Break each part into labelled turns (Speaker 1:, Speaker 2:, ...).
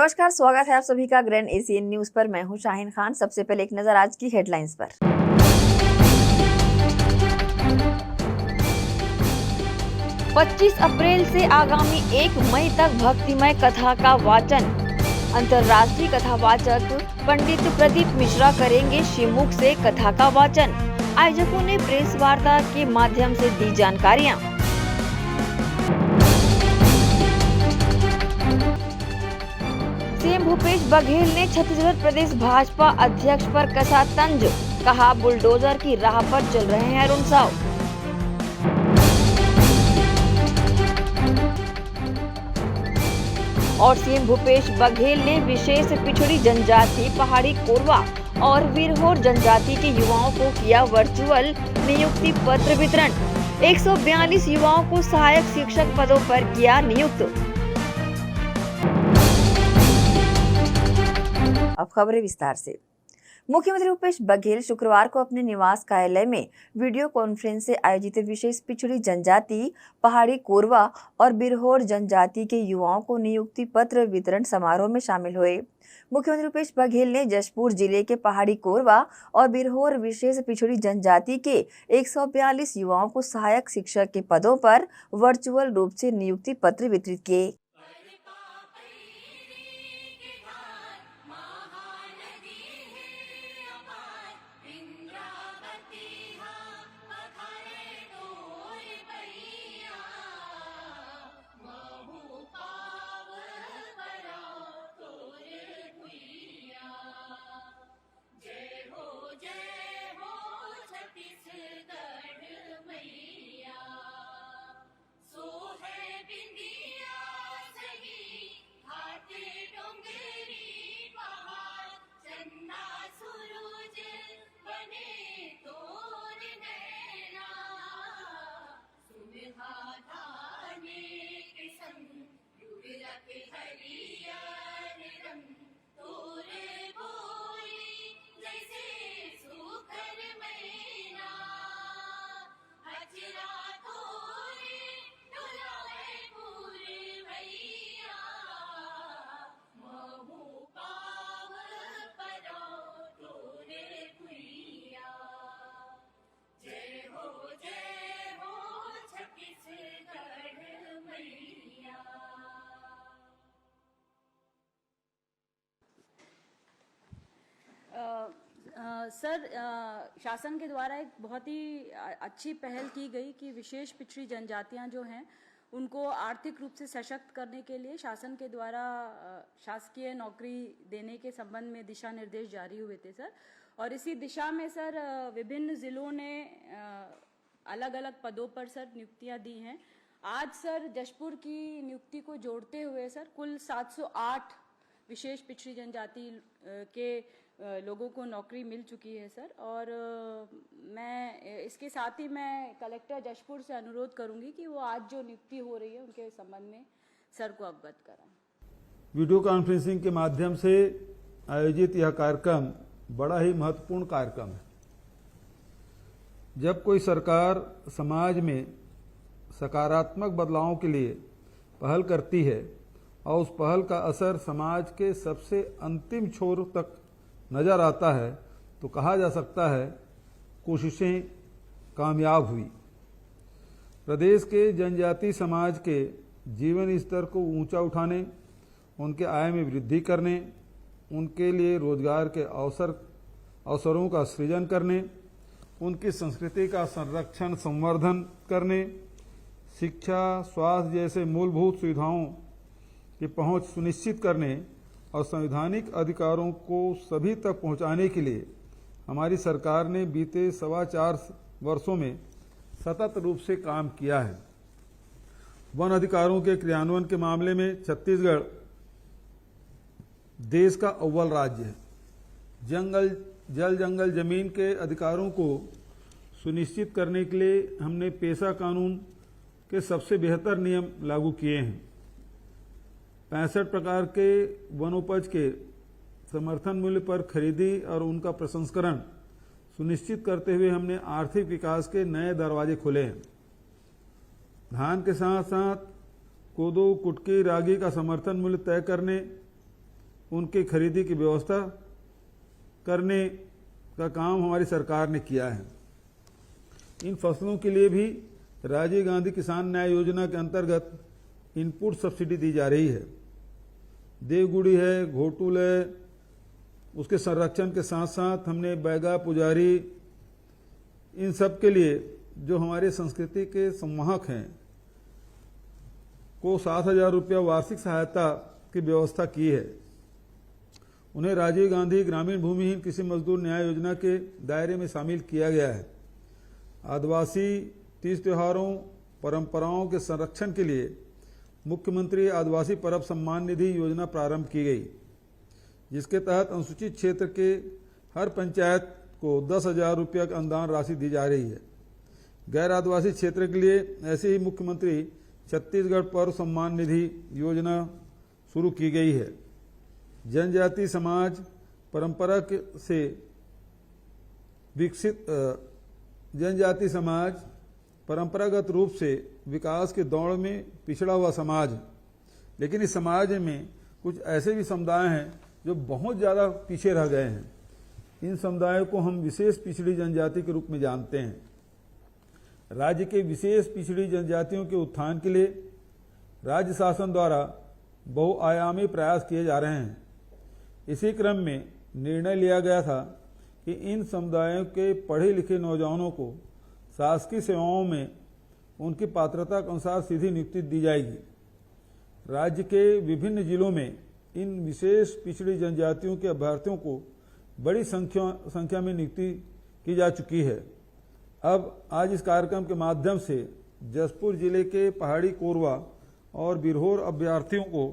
Speaker 1: नमस्कार, स्वागत है आप सभी का ग्रैंड एशियन न्यूज पर। मैं हूं शाहीन खान। सबसे पहले एक नजर आज की हेडलाइंस पर। 25 अप्रैल से आगामी 1 मई तक भक्तिमय कथा का वाचन। अंतर्राष्ट्रीय कथावाचक पंडित प्रदीप मिश्रा करेंगे शिवमुख से कथा का वाचन। आयोजकों ने प्रेस वार्ता के माध्यम से दी जानकारियां। सीएम भूपेश बघेल ने छत्तीसगढ़ प्रदेश भाजपा अध्यक्ष पर कसा तंज। कहा, बुलडोजर की राह पर चल रहे हैं अरुण साव। और सीएम भूपेश बघेल ने विशेष पिछड़ी जनजाति पहाड़ी कोरवा और विरहोर जनजाति के युवाओं को किया वर्चुअल नियुक्ति पत्र वितरण। 142 युवाओं को सहायक शिक्षक पदों पर किया नियुक्त। अब खबरें विस्तार से। मुख्यमंत्री भूपेश बघेल शुक्रवार को अपने निवास कार्यालय में वीडियो कॉन्फ्रेंस से आयोजित विशेष पिछड़ी जनजाति पहाड़ी कोरवा और बिरहोर जनजाति के युवाओं को नियुक्ति पत्र वितरण समारोह में शामिल हुए। मुख्यमंत्री भूपेश बघेल ने जशपुर जिले के पहाड़ी कोरवा और बिरहोर विशेष पिछड़ी जनजाति के 142 युवाओं को सहायक शिक्षक के पदों पर वर्चुअल रूप से नियुक्ति पत्र वितरित किए।
Speaker 2: सर, शासन के द्वारा एक बहुत ही अच्छी पहल की गई कि विशेष पिछड़ी जनजातियां जो हैं उनको आर्थिक रूप से सशक्त करने के लिए शासन के द्वारा शासकीय नौकरी देने के संबंध में दिशा निर्देश जारी हुए थे सर। और इसी दिशा में सर विभिन्न जिलों ने अलग अलग पदों पर सर नियुक्तियां दी हैं। आज सर जशपुर की नियुक्ति को जोड़ते हुए सर कुल 708 विशेष पिछड़ी जनजाति के लोगों को नौकरी मिल चुकी है सर। और मैं इसके साथ ही मैं कलेक्टर जशपुर से अनुरोध करूंगी कि वो आज जो नियुक्ति हो रही है उनके संबंध में सर को अवगत कराएं।
Speaker 3: वीडियो कॉन्फ्रेंसिंग के माध्यम से आयोजित यह कार्यक्रम बड़ा ही महत्वपूर्ण कार्यक्रम है। जब कोई सरकार समाज में सकारात्मक बदलावों के लिए पहल करती है और उस पहल का असर समाज के सबसे अंतिम छोर तक नजर आता है तो कहा जा सकता है कोशिशें कामयाब हुई। प्रदेश के जनजाति समाज के जीवन स्तर को ऊंचा उठाने, उनके आय में वृद्धि करने, उनके लिए रोजगार के अवसरों का सृजन करने, उनकी संस्कृति का संरक्षण संवर्धन करने, शिक्षा, स्वास्थ्य जैसे मूलभूत सुविधाओं की पहुंच सुनिश्चित करने और संवैधानिक अधिकारों को सभी तक पहुंचाने के लिए हमारी सरकार ने बीते 4.25 वर्षों में सतत रूप से काम किया है। वन अधिकारों के क्रियान्वयन के मामले में छत्तीसगढ़ देश का अव्वल राज्य है। जंगल जमीन के अधिकारों को सुनिश्चित करने के लिए हमने पेशा कानून के सबसे बेहतर नियम लागू किए हैं। 65 प्रकार के वनोपज के समर्थन मूल्य पर खरीदी और उनका प्रसंस्करण सुनिश्चित करते हुए हमने आर्थिक विकास के नए दरवाजे खोले हैं। धान के साथ साथ कोदो, कुटकी, रागी का समर्थन मूल्य तय करने उनकी खरीदी की व्यवस्था करने का काम हमारी सरकार ने किया है। इन फसलों के लिए भी राजीव गांधी किसान न्याय योजना के अंतर्गत इनपुट सब्सिडी दी जा रही है। देवगुड़ी है, घोटुल है, उसके संरक्षण के साथ साथ हमने बैगा, पुजारी, इन सब के लिए जो हमारी संस्कृति के संवाहक हैं को 7,000 रुपया वार्षिक सहायता की व्यवस्था की है। उन्हें राजीव गांधी ग्रामीण भूमिहीन कृषि मजदूर न्याय योजना के दायरे में शामिल किया गया है। आदिवासी तीज त्योहारों परंपराओं के संरक्षण के लिए मुख्यमंत्री आदिवासी पर्व सम्मान निधि योजना प्रारंभ की गई, जिसके तहत अनुसूचित क्षेत्र के हर पंचायत को 10,000 रुपया की अनुदान राशि दी जा रही है। गैर आदिवासी क्षेत्र के लिए ऐसे ही मुख्यमंत्री छत्तीसगढ़ पर्व सम्मान निधि योजना शुरू की गई है। जनजाति समाज परंपरा से विकसित जनजाति समाज परंपरागत रूप से विकास के दौड़ में पिछड़ा हुआ समाज है, लेकिन इस समाज में कुछ ऐसे भी समुदाय हैं जो बहुत ज़्यादा पीछे रह गए हैं। इन समुदायों को हम विशेष पिछड़ी जनजाति के रूप में जानते हैं। राज्य के विशेष पिछड़ी जनजातियों के उत्थान के लिए राज्य शासन द्वारा बहुआयामी प्रयास किए जा रहे हैं। इसी क्रम में निर्णय लिया गया था कि इन समुदायों के पढ़े लिखे नौजवानों को शासकीय सेवाओं में उनकी पात्रता के अनुसार सीधी नियुक्ति दी जाएगी। राज्य के विभिन्न जिलों में इन विशेष पिछड़ी जनजातियों के अभ्यर्थियों को बड़ी संख्या में नियुक्ति की जा चुकी है। अब आज इस कार्यक्रम के माध्यम से जसपुर जिले के पहाड़ी कोरवा और बिरहोर अभ्यर्थियों को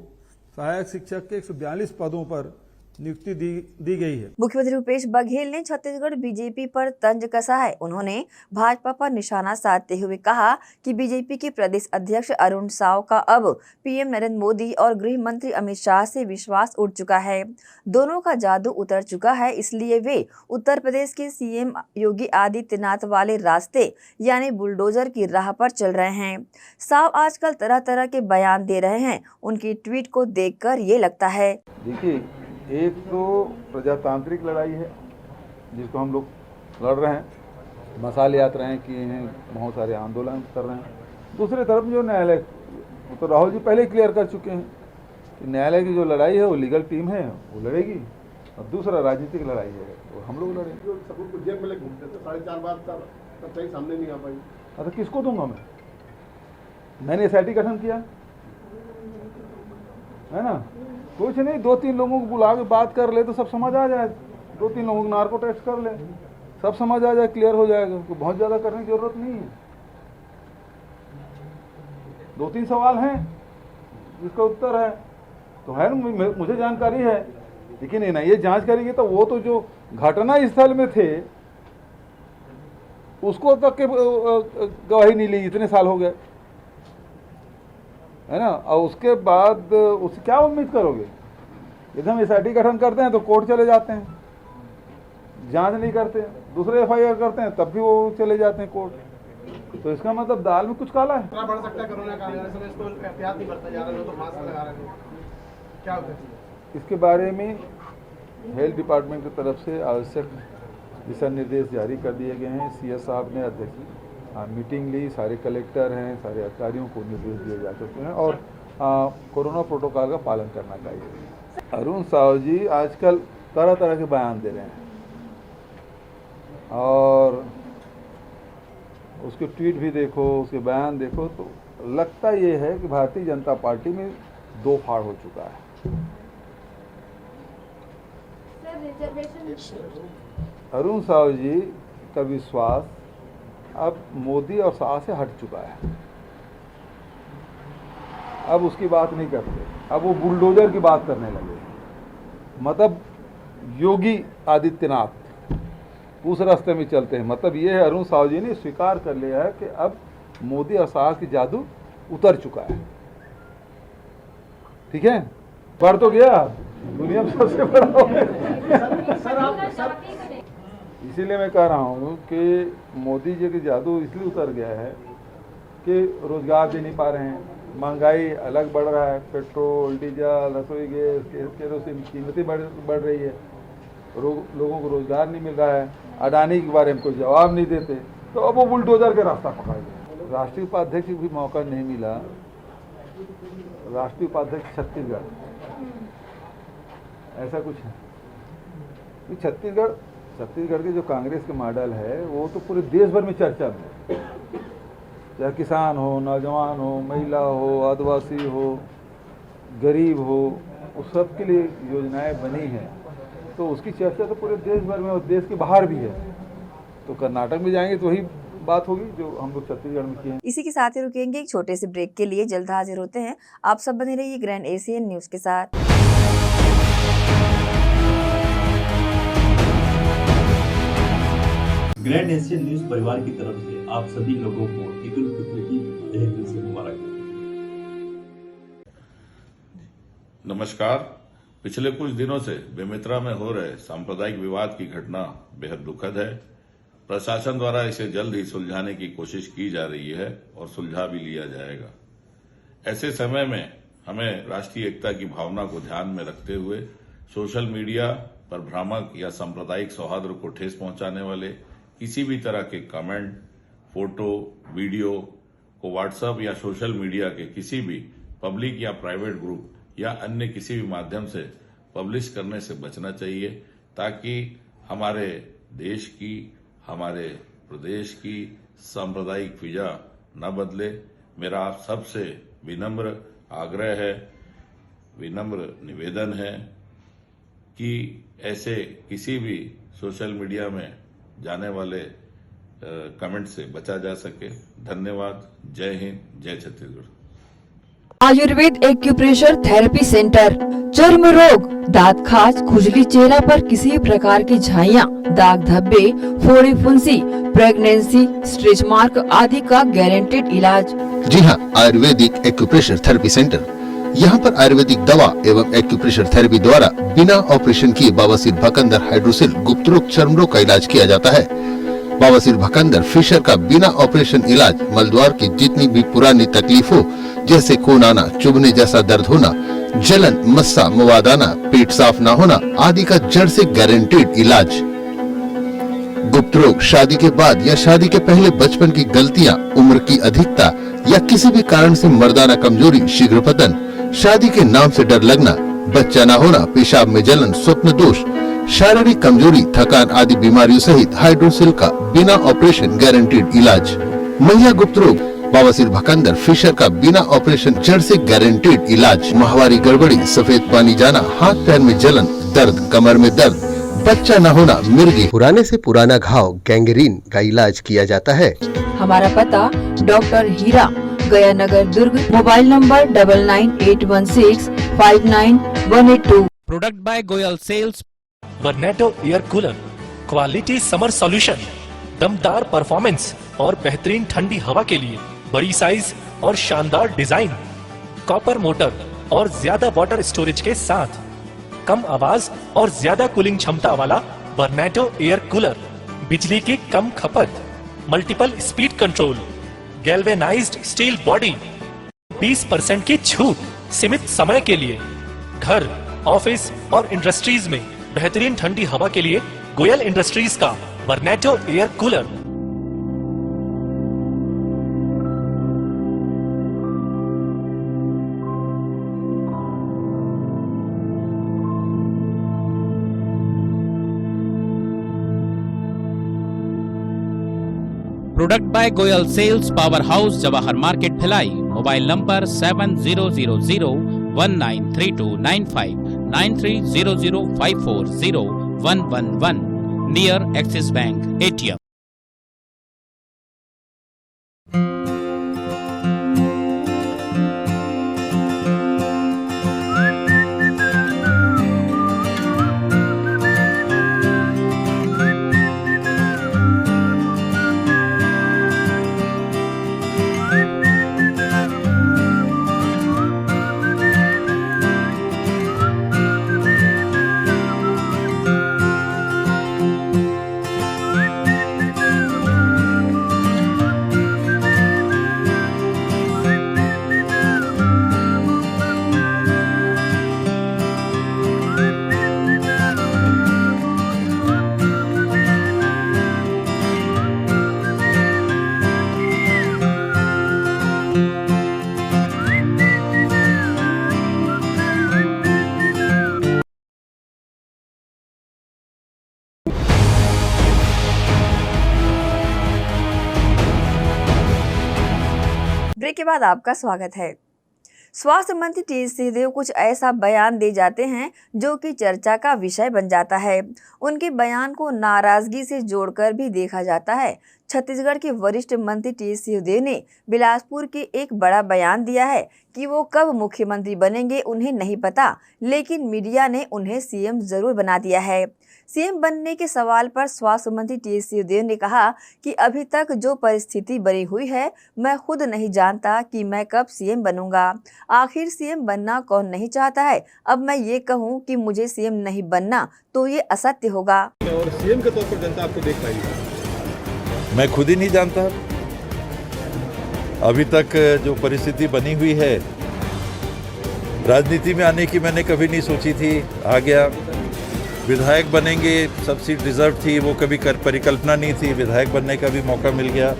Speaker 3: सहायक शिक्षक के 142 पदों पर नियुक्ति दी गई है।
Speaker 1: मुख्यमंत्री भूपेश बघेल ने छत्तीसगढ़ बीजेपी पर तंज कसा है। उन्होंने भाजपा पर निशाना साधते हुए कहा कि बीजेपी के प्रदेश अध्यक्ष अरुण साव का अब पीएम नरेंद्र मोदी और गृह मंत्री अमित शाह से विश्वास उठ चुका है। दोनों का जादू उतर चुका है, इसलिए वे उत्तर प्रदेश के सीएम योगी आदित्यनाथ वाले रास्ते यानी बुलडोजर की राह पर चल रहे हैं। साव आजकल तरह तरह के बयान दे रहे हैं। उनकी ट्वीट को देखकर ये लगता है।
Speaker 3: देखिए, एक तो प्रजातांत्रिक लड़ाई है जिसको हम लोग लड़ रहे हैं, मसाल यात्राएं किए हैं, बहुत सारे आंदोलन कर रहे हैं। दूसरी तरफ जो न्यायालय, तो राहुल जी पहले क्लियर कर चुके हैं कि न्यायालय की जो लड़ाई है वो लीगल टीम है, वो लड़ेगी, और दूसरा राजनीतिक लड़ाई है वो हम लोग लड़ेंगे।
Speaker 4: जो सबूत को जेब में ले घूमते थे 4.5 बार तब सही सामने नहीं आ पाई।
Speaker 3: अच्छा, किसको दूंगा मैंने SIT गठन किया है ना, कुछ नहीं, 2-3 लोगों को बुला के बात कर ले तो सब समझ आ जाए। 2-3 लोगों को नार्को टेस्ट कर ले, सब समझ आ जाए, क्लियर हो जाएगा। तो बहुत ज़्यादा करने की जरूरत नहीं है। 2-3 सवाल हैं जिसका उत्तर है तो है ना, मुझे जानकारी है, लेकिन ये जांच करेंगे तो वो तो जो घटना स्थल में थे उसको तक के गवाही नहीं ली, इतने साल हो गए, है ना। और उसके बाद उससे क्या उम्मीद करोगे? यदि हम SIT गठन करते हैं तो कोर्ट चले जाते हैं, जांच नहीं करते, दूसरे FIR करते हैं तब भी वो चले जाते हैं कोर्ट। तो इसका मतलब दाल में कुछ काला है।
Speaker 4: इतना बढ़ सकता है कोरोना काल में, इसको एहतियात नहीं बरता जा रहा है, तो मास्क लगा रहे हैं, क्या होता है?
Speaker 3: इसके बारे में हेल्थ डिपार्टमेंट की तरफ से आवश्यक दिशा निर्देश जारी कर दिए गए हैं। CS साहब ने अध्यक्ष मीटिंग ली, सारे कलेक्टर हैं, सारे अधिकारियों को निर्देश दिए जा चुके हैं और कोरोना प्रोटोकॉल का पालन करना चाहिए। अरुण साव जी आजकल तरह तरह के बयान दे रहे हैं और उसके ट्वीट भी देखो, उसके बयान देखो, तो लगता ये है कि भारतीय जनता पार्टी में दो फाड़ हो चुका है। अरुण साव जी का विश्वास अब मोदी और शाह से हट चुका है। अब उसकी बात नहीं करते, अब वो बुलडोजर की बात करने लगे। मतलब योगी आदित्यनाथ उस रास्ते में चलते हैं। मतलब ये है, अरुण साव जी ने स्वीकार कर लिया है कि अब मोदी और शाह की जादू उतर चुका है। ठीक है, बढ़ तो गया, दुनिया में सबसे बड़ा हो गया। इसीलिए मैं कह रहा हूँ कि मोदी जी की जादू इसलिए उतर गया है कि रोजगार दे नहीं पा रहे हैं, महंगाई अलग बढ़ रहा है, पेट्रोल, डीजल, रसोई गैस, केरोसिन कीमतें बढ़ रही है, लोगों को रोजगार नहीं मिल रहा है, अडानी के बारे में कोई जवाब नहीं देते, तो अब वो बुलडोजर का रास्ता पकड़ गए। राष्ट्रीय उपाध्यक्ष भी मौका नहीं मिला, राष्ट्रीय उपाध्यक्ष छत्तीसगढ़, ऐसा कुछ है कि छत्तीसगढ़ के जो कांग्रेस के मॉडल है वो तो पूरे देश भर में चर्चा में है। चाहे किसान हो, नौजवान हो, महिला हो, आदिवासी हो, गरीब हो, उस सब के लिए योजनाएं बनी हैं, तो उसकी चर्चा तो पूरे देश भर में और देश के बाहर भी है। तो कर्नाटक में जाएंगे तो वही बात होगी जो हम लोग छत्तीसगढ़ में किए हैं।
Speaker 1: इसी के साथ ही रुकेंगे एक छोटे से ब्रेक के लिए, जल्द हाजिर होते हैं। आप सब बने रहिए ग्रैंड एशियन न्यूज के साथ।
Speaker 5: ग्रैंड एशियन न्यूज परिवार की तरफ से आप सभी लोगों को ईद उल फित्र की तहे दिल से मुबारक।
Speaker 6: नमस्कार। पिछले कुछ दिनों से बेमेतरा में हो रहे सांप्रदायिक विवाद की घटना बेहद दुखद है। प्रशासन द्वारा इसे जल्द ही सुलझाने की कोशिश की जा रही है और सुलझा भी लिया जाएगा। ऐसे समय में हमें राष्ट्रीय एकता की भावना को ध्यान में रखते हुए सोशल मीडिया पर भ्रामक या सांप्रदायिक सौहार्द को ठेस पहुंचाने वाले किसी भी तरह के कमेंट, फोटो, वीडियो को व्हाट्सएप या सोशल मीडिया के किसी भी पब्लिक या प्राइवेट ग्रुप या अन्य किसी भी माध्यम से पब्लिश करने से बचना चाहिए, ताकि हमारे देश की, हमारे प्रदेश की सांप्रदायिक फिजा न बदले। मेरा आप सबसे विनम्र आग्रह है, विनम्र निवेदन है कि ऐसे किसी भी सोशल मीडिया में जाने वाले कमेंट से बचा जा सके। धन्यवाद। जय हिंद, जय Chhattisgarh.
Speaker 7: Ayurveda acupressure therapy centre. चर्म रोग, दांत खाज, खुजली, चेहरा पर किसी प्रकार की झाइयाँ, दाग धब्बे, फोड़ी फुंसी, प्रेगनेंसी, स्ट्रेच मार्क आदि का गारंटेड इलाज।
Speaker 8: जी हाँ, आयुर्वेदिक एक्यूप्रेशर थेरेपी सेंटर। यहाँ पर आयुर्वेदिक दवा एवं एक्यूप्रेशर थेरेपी द्वारा बिना ऑपरेशन किए बवासीर, भकंदर, हाइड्रोसिल, गुप्त रोग, चर्म रोग का इलाज किया जाता है। बवासीर, भकंदर, फिशर का बिना ऑपरेशन इलाज, मलद्वार की जितनी भी पुरानी तकलीफ हो, जैसे खून आना, चुभने जैसा दर्द होना, जलन, मस्सा, मवाद आना, पेट साफ न होना आदि का जड़ से गारंटेड इलाज। गुप्त रोग, शादी के बाद या शादी के पहले बचपन की गलतियां, उम्र की अधिकता या किसी भी कारण से मर्दाना कमजोरी, शीघ्र पतन, शादी के नाम से डर लगना, बच्चा न होना, पेशाब में जलन, स्वप्न दोष, शारीरिक कमजोरी, थकान आदि बीमारियों सहित हाइड्रोसिल का बिना ऑपरेशन गारंटेड इलाज। महिला गुप्त रोग, बवासीर, भकंदर, फिशर का बिना ऑपरेशन जड़ से गारंटेड इलाज। माहवारी गड़बड़ी, सफेद पानी जाना, हाथ पैर में जलन, दर्द, कमर में दर्द, बच्चा न होना, मिर्गी, पुराने से पुराना घाव, गैंग्रीन का इलाज किया जाता है।
Speaker 7: हमारा पता doctor Heera, Gaya Nagar, Durg. Mobile number 9981659182।
Speaker 9: Product by Goyal sales.
Speaker 10: बर्नेटो air cooler, quality summer solution, दमदार परफॉर्मेंस और बेहतरीन ठंडी हवा के लिए बड़ी साइज और शानदार डिजाइन, कॉपर मोटर और ज्यादा वाटर स्टोरेज के साथ कम आवाज और ज्यादा कूलिंग क्षमता वाला बर्नेटो एयर कूलर, बिजली की कम खपत, multiple speed control, galvanised steel body, 20% की छूट, सीमित समय के लिए। घर, ऑफिस और इंडस्ट्रीज में बेहतरीन ठंडी हवा के लिए गोयल इंडस्ट्रीज का Burneto air cooler.
Speaker 9: Product by Goyal sales, power house, Jawahar market, Bhilai. Mobile number 7000193295 9300540111 near Axis bank ATM।
Speaker 1: Break के बाद आपका स्वागत है। स्वास्थ्य मंत्री टी.एस. सिंहदेव कुछ ऐसा बयान दे जाते हैं जो कि चर्चा का विषय बन जाता है। उनके बयान को नाराजगी से जोड़कर भी देखा जाता है। छत्तीसगढ़ के वरिष्ठ मंत्री टी.एस. सिंहदेव ने बिलासपुर के एक बड़ा बयान दिया है कि वो कब मुख्यमंत्री बनेंगे उन्हें नहीं पता, लेकिन मीडिया ने उन्हें सीएम जरूर बना दिया है। सीएम बनने के सवाल पर स्वास्थ्य मंत्री टी.एस. सिंहदेव ने कहा कि अभी तक जो परिस्थिति बनी हुई है, मैं खुद नहीं जानता कि मैं कब सीएम बनूंगा। आखिर सीएम बनना कौन नहीं चाहता है। अब मैं ये कहूँ कि मुझे सीएम नहीं बनना तो ये असत्य होगा।
Speaker 3: और सीएम के तौर पर जनता आपको देख पाएगी?
Speaker 11: मैं खुद ही नहीं जानता। अभी तक जो परिस्थिति बनी हुई है, राजनीति में आने की मैंने कभी नहीं सोची थी, आ गया। विधायक बनेंगे, सब सीट रिजर्व थी, वो कभी परिकल्पना नहीं थी। विधायक बनने का भी मौका मिल गया,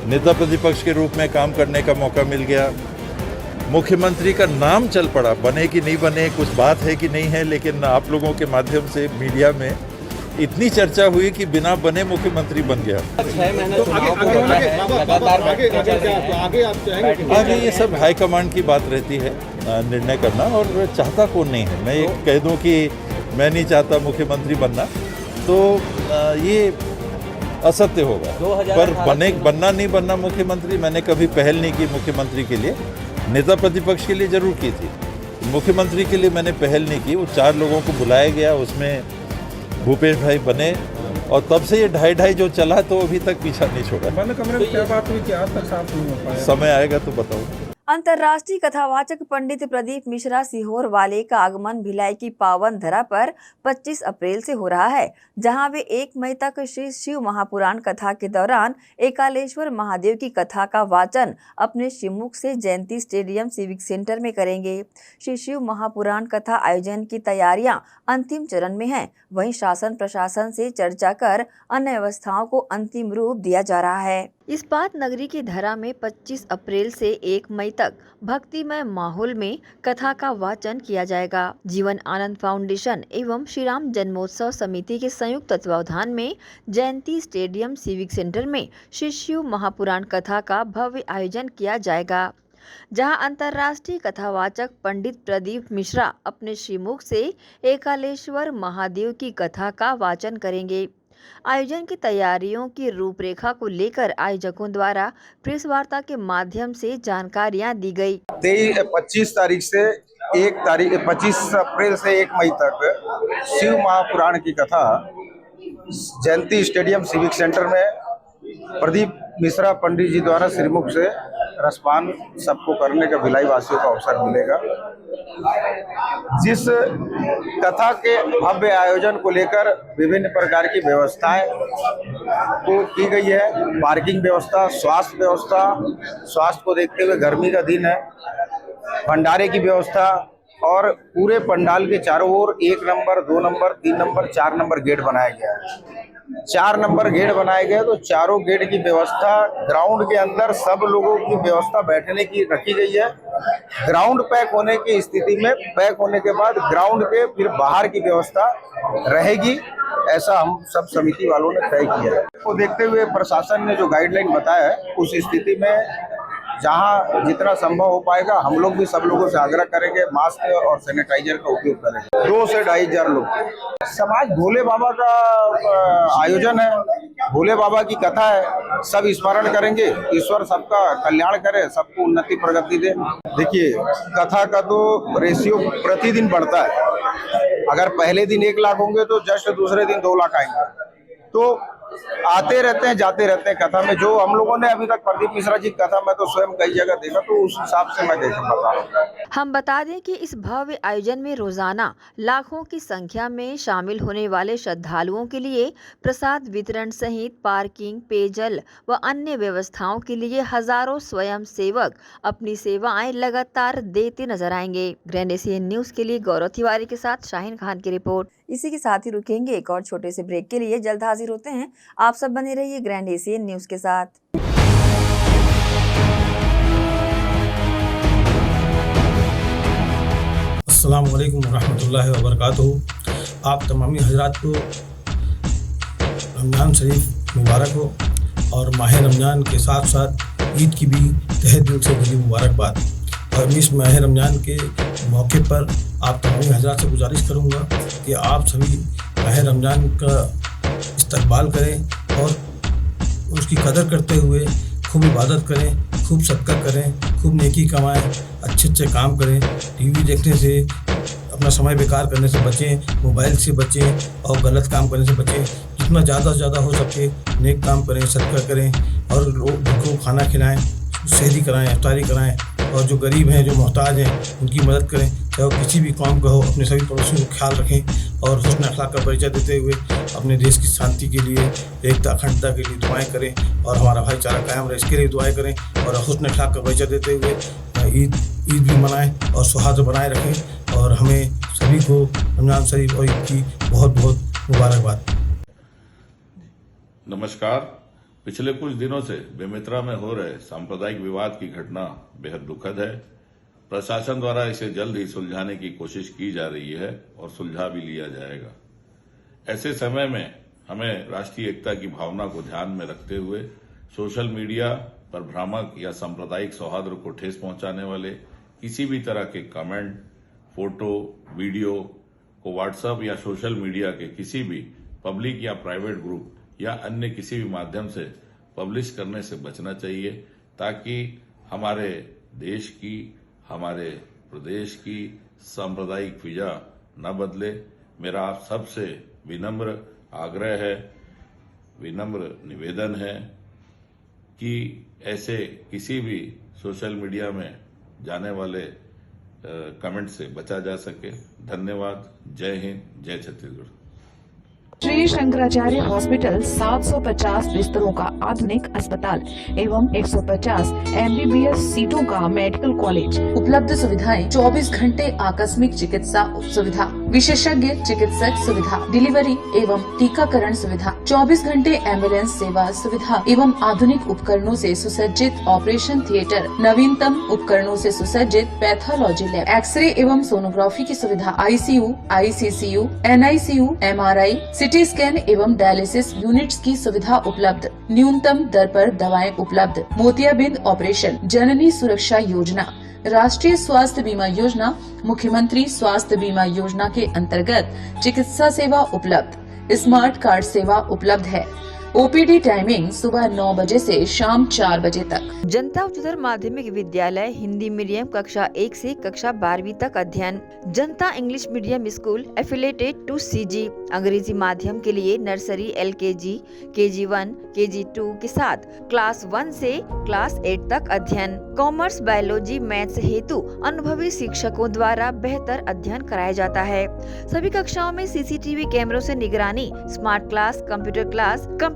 Speaker 11: नेता प्रतिपक्ष के रूप में काम करने का मौका मिल गया। मुख्यमंत्री का नाम चल पड़ा, बने कि नहीं बने, कुछ बात है कि नहीं है, लेकिन आप लोगों के माध्यम से मीडिया में इतनी चर्चा हुई कि बिना बने मुख्यमंत्री बन गया।
Speaker 4: 6 महीने
Speaker 11: आगे ये सब हाईकमांड की बात रहती है, निर्णय करना, और चाहता कौन नहीं है। मैं ये कह दूं कि मैं नहीं चाहता मुख्यमंत्री बनना तो ये असत्य होगा। पर बनना नहीं बनना मुख्यमंत्री, मैंने कभी पहल नहीं की मुख्यमंत्री के लिए। नेता प्रतिपक्ष के लिए जरूर की थी, मुख्यमंत्री के लिए मैंने पहल नहीं की। वो 4 लोगों को बुलाया गया, उसमें भूपेश भाई बने, और तब से ये ढाई जो चला तो अभी तक पीछा नहीं छोड़ा।
Speaker 4: बंद कमरे में क्या बात हुई थी आज तक साफ नहीं हो पाया?
Speaker 11: समय आएगा तो बताऊंगा।
Speaker 1: अंतर्राष्ट्रीय कथावाचक पंडित प्रदीप मिश्रा सीहोर वाले का आगमन भिलाई की पावन धरा पर 25 अप्रैल से हो रहा है, जहां वे 1 मई तक श्री शिव महापुराण कथा के दौरान एकालेश्वर महादेव की कथा का वाचन अपने श्रीमुख से जयंती स्टेडियम सिविक सेंटर में करेंगे। श्री शिव महापुराण कथा आयोजन की तैयारियां अंतिम चरण में हैं। वहीं शासन प्रशासन से चर्चा कर अन्य व्यवस्थाओं को अंतिम रूप दिया जा रहा है। इस्पात नगरी की धरा में 25 अप्रैल से 1 मई तक भक्तिमय माहौल में कथा का वाचन किया जाएगा। जीवन आनंद फाउंडेशन एवं श्री राम जन्मोत्सव समिति के संयुक्त तत्वावधान में जयंती स्टेडियम सिविक सेंटर में श्री शिव महापुराण कथा का भव्य आयोजन किया जाएगा, जहां अंतर्राष्ट्रीय कथावाचक पंडित प्रदीप मिश्रा अपने श्रीमुख से एकालेश्वर महादेव की कथा का वाचन करेंगे। आयोजन की तैयारियों की रूपरेखा को लेकर आयोजकों द्वारा प्रेस वार्ता के माध्यम से जानकारियां दी गई।
Speaker 12: 25 तारीख से 25 अप्रैल से 1 मई तक शिव महापुराण की कथा जयंती स्टेडियम सिविक सेंटर में प्रदीप मिश्रा पंडित जी द्वारा श्रीमुख से रसपान सबको करने का भिलाई वासियों को अवसर मिलेगा। जिस कथा के भव्य आयोजन को लेकर विभिन्न प्रकार की व्यवस्थाएं को की गई है। पार्किंग व्यवस्था, स्वास्थ्य को देखते हुए गर्मी का दिन है, भंडारे की व्यवस्था, और पूरे पंडाल के चारों ओर 1 number, 2 number, 3 number, 4 number gate बनाया गया है। 4 नंबर गेट बनाए गए तो चारों गेट की व्यवस्था ग्राउंड के अंदर सब लोगों की व्यवस्था बैठने की रखी गई है। ग्राउंड पैक होने की स्थिति में, पैक होने के बाद ग्राउंड के फिर बाहर की व्यवस्था रहेगी, ऐसा हम सब समिति वालों ने तय किया है। को देखते हुए प्रशासन ने जो गाइडलाइन बताया है, उस स्थिति में जहां जितना संभव हो पाएगा हम लोग भी सब लोगों से आग्रह करेंगे मास्क और सैनिटाइजर का उपयोग करेंगे। 2 से 2,500 लोग। समाज भोले बाबा का आयोजन है, भोले बाबा की कथा है, सब स्मरण करेंगे, ईश्वर सबका कल्याण करे, सबको उन्नति प्रगति दे। देखिए, कथा का तो रेशियो प्रतिदिन बढ़ता है। अगर पहले दिन 1 लाख होंगे तो जस्ट दूसरे दिन 2 लाख आएंगे। तो आते रहते हैं, जाते रहते हैं कथा में। जो हम लोगों ने अभी तक प्रदीप मिश्रा जी की कथा में तो स्वयं कई जगह देखा, तो उस हिसाब से मैं बता रहा हूँ।
Speaker 1: हम बता दें कि इस भव्य आयोजन में रोजाना लाखों की संख्या में शामिल होने वाले श्रद्धालुओं के लिए प्रसाद वितरण सहित पार्किंग, पेयजल व अन्य व्यवस्थाओं के लिए हजारों स्वयं सेवक अपनी सेवाएं लगातार देते नजर आएंगे। ग्रैंड एशियन न्यूज के लिए गौरव तिवारी के साथ शाहीन खान की रिपोर्ट। इसी के साथ ही रुकेंगे एक और छोटे से ब्रेक के लिए, जल्द हाजिर होते हैं। आप सब बने रहिए ग्रैंड एशियन न्यूज के साथ।
Speaker 13: अस्सलाम वालेकुम रहमतुल्लाहि व बरकातुहू। आप तमामी हजरात को रमज़ान शरीफ मुबारक हो, और माह रमज़ान के साथ साथ ईद की भी तहे दिल से दिली मुबारकबाद। और इस माह रमज़ान के मौके पर आप तमामी हज़रात से गुजारिश करूँगा कि आप सभी माह रमज़ान का इस्तकबाल करें और उसकी कदर करते हुए खूब इबादत करें, खूब सदका करें, खूब नेकी कमाएं, अच्छे अच्छे काम करें। टीवी देखने से, अपना समय बेकार करने से बचें, मोबाइल से बचें और गलत काम करने से बचें। जितना ज़्यादा से ज़्यादा हो सके नेक काम करें, सदका करें और लोगों को खाना खिलाएं, सहरी कराएं, इफ्तारी कराएं और जो गरीब हैं, जो मोहताज हैं, उनकी मदद करें। चाहे वो किसी भी काम का हो, अपने सभी पड़ोसियों का ख्याल रखें और हुस्न अखलाक का परिचय देते हुए अपने देश की शांति के लिए, एकता अखंडता के लिए दुआएं करें और हमारा भाईचारा कायम रहे, इसके लिए दुआएं करें और हुस्न अखलाक का परिचय देते हुए ईद भी मनाएं और सौहार्द बनाए रखें। और हमें सभी को रमज़ान शरीफ और ईद की बहुत बहुत मुबारकबाद।
Speaker 6: नमस्कार। पिछले कुछ दिनों से बेमित्रा में हो रहे सांप्रदायिक विवाद की घटना बेहद दुखद है। प्रशासन द्वारा इसे जल्द ही सुलझाने की कोशिश की जा रही है और सुलझा भी लिया जाएगा। ऐसे समय में हमें राष्ट्रीय एकता की भावना को ध्यान में रखते हुए सोशल मीडिया पर भ्रामक या सांप्रदायिक सौहार्द को ठेस पहुंचाने वाले किसी भी तरह के कमेंट, फोटो, वीडियो को व्हाट्सएप या सोशल मीडिया के किसी भी पब्लिक या प्राइवेट ग्रुप या अन्य किसी भी माध्यम से पब्लिश करने से बचना चाहिए, ताकि हमारे देश की, हमारे प्रदेश की सांप्रदायिक फिजा न बदले। मेरा आप सबसे विनम्र आग्रह है, विनम्र निवेदन है कि ऐसे किसी भी सोशल मीडिया में जाने वाले कमेंट से बचा जा सके। धन्यवाद। जय हिंद, जय छत्तीसगढ़।
Speaker 7: श्री शंकराचार्य हॉस्पिटल 750 बिस्तरों का आधुनिक अस्पताल एवं 150 MBBS सीटों का मेडिकल कॉलेज। उपलब्ध सुविधाएं 24 घंटे आकस्मिक चिकित्सा सुविधा, विशेषज्ञ चिकित्सक सुविधा, डिलीवरी एवं टीकाकरण सुविधा, 24 घंटे एम्बुलेंस सेवा सुविधा एवं आधुनिक उपकरणों से सुसज्जित ऑपरेशन थिएटर, नवीनतम उपकरणों से सुसज्जित पैथोलॉजी लैब, एक्सरे एवं सोनोग्राफी की सुविधा, ICU, ICCU, NICU, MRI, CT scan एवं डायलिसिस यूनिट्स की सुविधा उपलब्ध। न्यूनतम दर पर दवाएं उपलब्ध। मोतियाबिंद ऑपरेशन, जननी सुरक्षा योजना, राष्ट्रीय स्वास्थ्य बीमा योजना, मुख्यमंत्री स्वास्थ्य बीमा योजना के अंतर्गत चिकित्सा सेवा उपलब्ध। स्मार्ट कार्ड सेवा उपलब्ध है। OPD टाइमिंग सुबह 9 बजे से शाम 4 बजे तक।
Speaker 1: जनता उच्चतर माध्यमिक विद्यालय हिंदी मीडियम कक्षा 1 से कक्षा 12वीं तक अध्ययन। Janata English medium school affiliated to CG अंग्रेजी माध्यम के लिए नर्सरी, LKG, KG1, KG2 के साथ क्लास 1 से क्लास 8 तक अध्ययन। कॉमर्स, बायोलॉजी, मैथ्स हेतु अनुभवी शिक्षकों द्वारा बेहतर अध्ययन कराया जाता है। सभी कक्षाओं में CCTV कैमरों से निगरानी, स्मार्ट क्लास,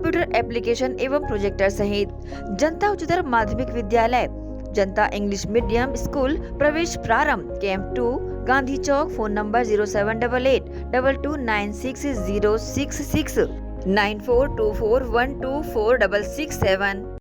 Speaker 1: कंप्यूटर एप्लीकेशन एवं प्रोजेक्टर सहित। जनता उच्चतर माध्यमिक विद्यालय जनता इंग्लिश मीडियम स्कूल प्रवेश प्रारंभ। Camp 2 Gandhi Chowk. Phone number 0788 2296 9424124667।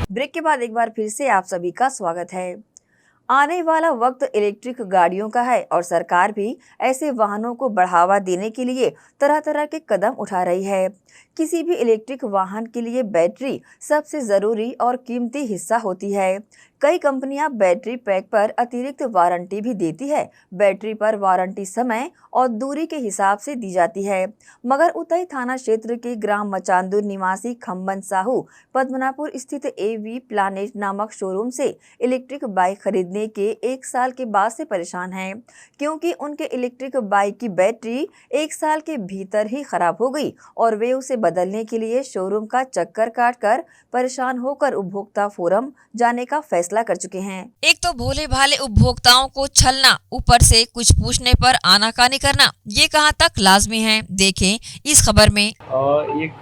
Speaker 1: Break के बाद एक बार फिर से आप सभी का स्वागत है। आने वाला वक्त इलेक्ट्रिक गाड़ियों का है और सरकार भी ऐसे वाहनों को बढ़ावा देने के लिए तरह तरह के कदम उठा रही है। किसी भी इलेक्ट्रिक वाहन के लिए बैटरी सबसे जरूरी और कीमती हिस्सा होती है। कई कंपनियां बैटरी पैक पर अतिरिक्त वारंटी भी देती है। बैटरी पर वारंटी समय और दूरी के हिसाब से दी जाती है, मगर उतई थाना क्षेत्र के ग्राम मचांदुर निवासी खम्बन साहू पद्मनापुर स्थित AV प्लानेट नामक शोरूम से इलेक्ट्रिक बाइक खरीदने लेने के 1 साल के बाद से परेशान हैं, क्योंकि उनके इलेक्ट्रिक बाइक की बैटरी 1 साल के भीतर ही खराब हो गई और वे उसे बदलने के लिए शोरूम का चक्कर काटकर परेशान होकर उपभोक्ता फोरम जाने का फैसला कर चुके हैं।
Speaker 7: एक तो भोले भाले उपभोक्ताओं को छलना, ऊपर से कुछ पूछने पर आनाकानी करना, ये कहां तक लाजमी है, देखें इस खबर में।
Speaker 14: एक